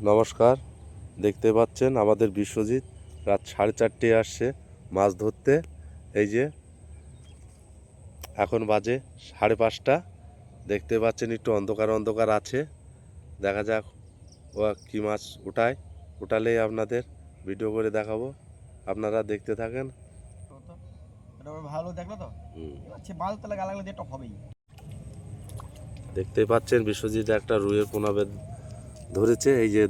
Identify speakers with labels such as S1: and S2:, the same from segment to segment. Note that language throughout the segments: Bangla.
S1: নমস্কার, দেখতে পাচ্ছেন আমাদের বিশ্বজিৎ রাত 4:30 আসছে মাছ ধরতে। এই যে এখন বাজে 5:30। দেখতে পাচ্ছেন একটু অন্ধকার অন্ধকার আছে। দেখা যাক ও কী মাছ উঠালেই আপনাদের ভিডিও করে দেখাবো, আপনারা দেখতে থাকেন।
S2: ভালো দেখলো তো মাছ তাহলে গা লাগলে যে টপ হবেই।
S1: দেখতে পাচ্ছেন বিশ্বজিৎ একটা রুইয়ের পোনা ধরেছে। এই যে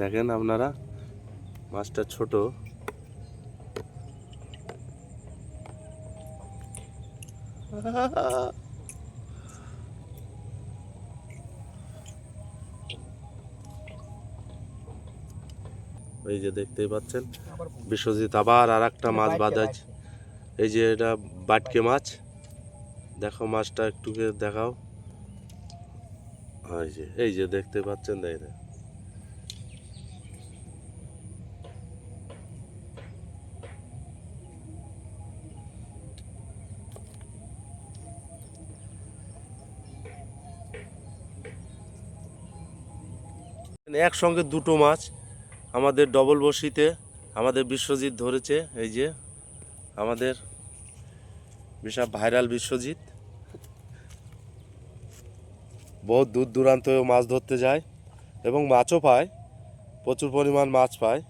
S1: দেখেন আপনারা, মাছটা ছোট। এই যে দেখতেই পাচ্ছেন বিশ্বজিৎ আবার আর একটা মাছ বাঁধাচ্ছে। এই যে এটা বাটকে মাছ, দেখো মাছটা একটু দেখাও। এই যে দেখতে পাচ্ছেন, দেখেন একসঙ্গে দুটো মাছ আমাদের ডবল বড়শিতে আমাদের বিশ্বজিৎ ধরেছে। এই যে আমাদের বিশাল ভাইরাল বিশ্বজিৎ বহুত দূর দূরান্তেও মাছ ধরতে যায় এবং মাছও পায়, প্রচুর পরিমাণ মাছ পায়।